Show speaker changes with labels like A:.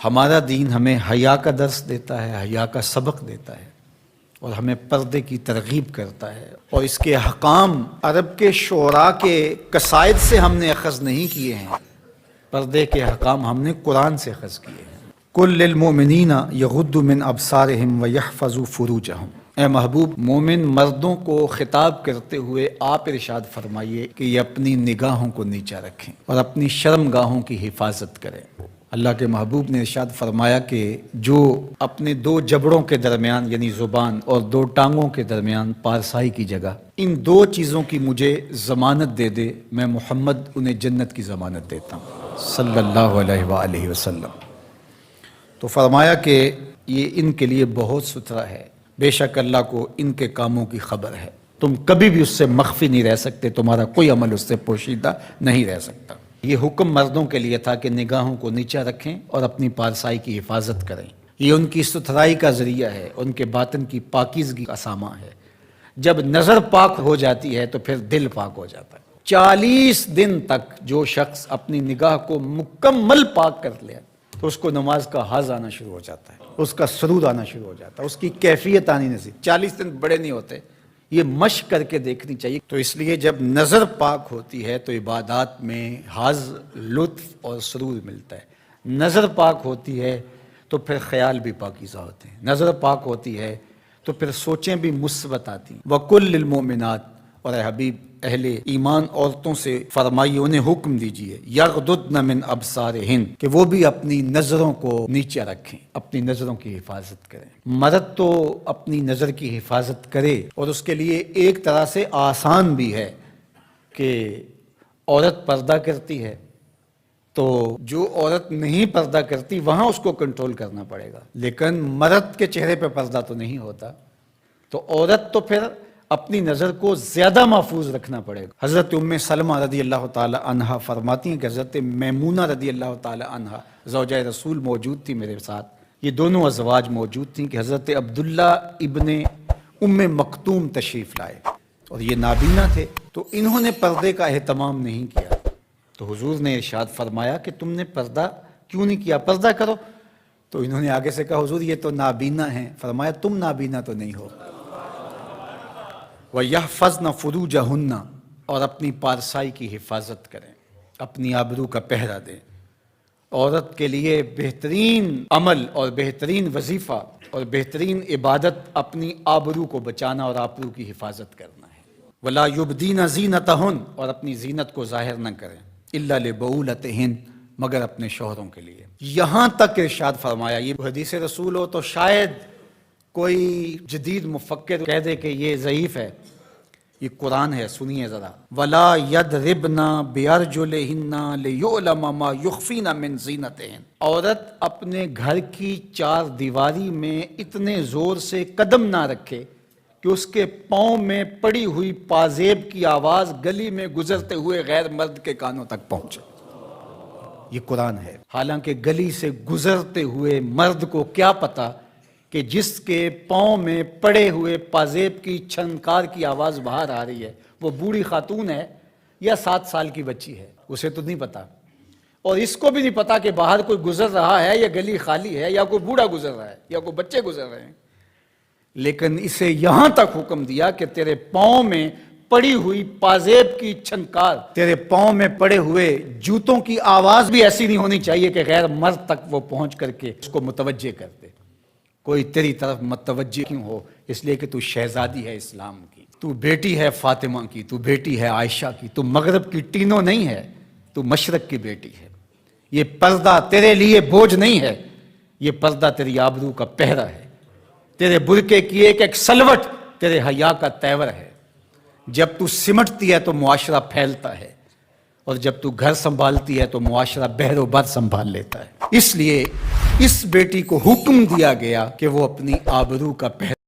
A: ہمارا دین ہمیں حیا کا درس دیتا ہے، حیا کا سبق دیتا ہے اور ہمیں پردے کی ترغیب کرتا ہے، اور اس کے احکام عرب کے شعراء کے قصائد سے ہم نے اخذ نہیں کیے ہیں، پردے کے احکام ہم نے قرآن سے اخذ کیے ہیں۔ قل للمؤمنین یغضوا من ابصارہم ویحفظوا فروجہم، اے محبوب مومن مردوں کو خطاب کرتے ہوئے آپ ارشاد فرمائیے کہ یہ اپنی نگاہوں کو نیچا رکھیں اور اپنی شرمگاہوں کی حفاظت کریں۔ اللہ کے محبوب نے ارشاد فرمایا کہ جو اپنے دو جبڑوں کے درمیان یعنی زبان اور دو ٹانگوں کے درمیان پارسائی کی جگہ ان دو چیزوں کی مجھے ضمانت دے دے، میں محمد انہیں جنت کی ضمانت دیتا ہوں صلی اللہ علیہ وآلہ وسلم۔ تو فرمایا کہ یہ ان کے لیے بہت ستھرا ہے، بے شک اللہ کو ان کے کاموں کی خبر ہے، تم کبھی بھی اس سے مخفی نہیں رہ سکتے، تمہارا کوئی عمل اس سے پوشیدہ نہیں رہ سکتا۔ یہ حکم مردوں کے لیے تھا کہ نگاہوں کو نیچا رکھیں اور اپنی پارسائی کی حفاظت کریں، یہ ان کی ستھرائی کا ذریعہ ہے، ان کے باطن کی پاکیزگی کا سامان ہے۔ جب نظر پاک ہو جاتی ہے تو پھر دل پاک ہو جاتا ہے۔ 40 دن تک جو شخص اپنی نگاہ کو مکمل پاک کر لے تو اس کو نماز کا حظ آنا شروع ہو جاتا ہے، اس کا سرور آنا شروع ہو جاتا ہے، اس کی کیفیت آنی نصیب۔ 40 دن بڑے نہیں ہوتے، یہ مشق کر کے دیکھنی چاہیے۔ تو اس لیے جب نظر پاک ہوتی ہے تو عبادات میں حظ، لطف اور سرور ملتا ہے۔ نظر پاک ہوتی ہے تو پھر خیال بھی پاکیزہ ہوتے ہیں، نظر پاک ہوتی ہے تو پھر سوچیں بھی مثبت آتی ہیں۔ وَقُلْ لِلْمُؤْمِنَاتِ، اور اے حبیب اہل ایمان عورتوں سے فرمائیے، انہیں حکم دیجئے، یغضضن من ابصارہن، کہ وہ بھی اپنی نظروں کو نیچے رکھیں، اپنی نظروں کی حفاظت کریں۔ مرد تو اپنی نظر کی حفاظت کرے، اور اس کے لیے ایک طرح سے آسان بھی ہے کہ عورت پردہ کرتی ہے تو جو عورت نہیں پردہ کرتی وہاں اس کو کنٹرول کرنا پڑے گا، لیکن مرد کے چہرے پہ پردہ تو نہیں ہوتا، تو عورت تو پھر اپنی نظر کو زیادہ محفوظ رکھنا پڑے گا۔ حضرت ام سلمہ رضی اللہ تعالی عنہا فرماتی ہیں کہ حضرت میمونہ رضی اللہ تعالی عنہا زوجہ رسول موجود تھی میرے ساتھ، یہ دونوں ازواج موجود تھیں کہ حضرت عبداللہ ابن ام مکتوم تشریف لائے اور یہ نابینا تھے، تو انہوں نے پردے کا اہتمام نہیں کیا، تو حضور نے ارشاد فرمایا کہ تم نے پردہ کیوں نہیں کیا، پردہ کرو۔ تو انہوں نے آگے سے کہا حضور یہ تو نابینا ہیں، فرمایا تم نابینا تو نہیں ہو۔ وَيَحْفَظْنَ فُرُوجَهُنَّ، اور اپنی پارسائی کی حفاظت کریں، اپنی آبرو کا پہرا دیں۔ عورت کے لیے بہترین عمل اور بہترین وظیفہ اور بہترین عبادت اپنی آبرو کو بچانا اور آبرو کی حفاظت کرنا ہے۔ وَلَا يُبْدِينَ زِينَتَهُنَّ، اور اپنی زینت کو ظاہر نہ کریں، إِلَّا لِبُعُولَتِهِنَّ، مگر اپنے شوہروں کے لیے۔ یہاں تک ارشاد فرمایا، یہ حدیث رسول ہو تو شاید کوئی جدید مفکر کہہ دے کہ یہ ضعیف ہے، یہ قرآن ہے، سنیے ذرا۔ وَلَا يَضْرِبْنَ بِأَرْجُلِهِنَّ لِيُعْلَمَ مَا يُخْفِينَ مِنْ زِينَتِهِنَّ، عورت اپنے گھر کی چار دیواری میں اتنے زور سے قدم نہ رکھے کہ اس کے پاؤں میں پڑی ہوئی پازیب کی آواز گلی میں گزرتے ہوئے غیر مرد کے کانوں تک پہنچے۔ یہ قرآن ہے۔ حالانکہ گلی سے گزرتے ہوئے مرد کو کیا پتا کہ جس کے پاؤں میں پڑے ہوئے پازیب کی چھنکار کی آواز باہر آ رہی ہے وہ بوڑھی خاتون ہے یا 7 سال کی بچی ہے، اسے تو نہیں پتا، اور اس کو بھی نہیں پتا کہ باہر کوئی گزر رہا ہے یا گلی خالی ہے یا کوئی بوڑھا گزر رہا ہے یا کوئی بچے گزر رہے ہیں، لیکن اسے یہاں تک حکم دیا کہ تیرے پاؤں میں پڑی ہوئی پازیب کی چھنکار، تیرے پاؤں میں پڑے ہوئے جوتوں کی آواز بھی ایسی نہیں ہونی چاہیے کہ غیر مرد تک وہ پہنچ کر کے اس کو متوجہ کر دے۔ کوئی تیری طرف متوجہ کیوں ہو؟ اس لیے کہ تو شہزادی ہے اسلام کی، تو بیٹی ہے فاطمہ کی، تو بیٹی ہے عائشہ کی، تو مغرب کی ٹینو نہیں ہے، تو مشرق کی بیٹی ہے۔ یہ پردہ تیرے لیے بوجھ نہیں ہے، یہ پردہ تیری آبرو کا پہرا ہے، تیرے برقعے کی ایک ایک سلوٹ تیرے حیا کا تیور ہے۔ جب تو سمٹتی ہے تو معاشرہ پھیلتا ہے، اور جب تو گھر سنبھالتی ہے تو معاشرہ بہر و بر سنبھال لیتا ہے۔ اس لیے اس بیٹی کو حکم دیا گیا کہ وہ اپنی آبرو کا پہرا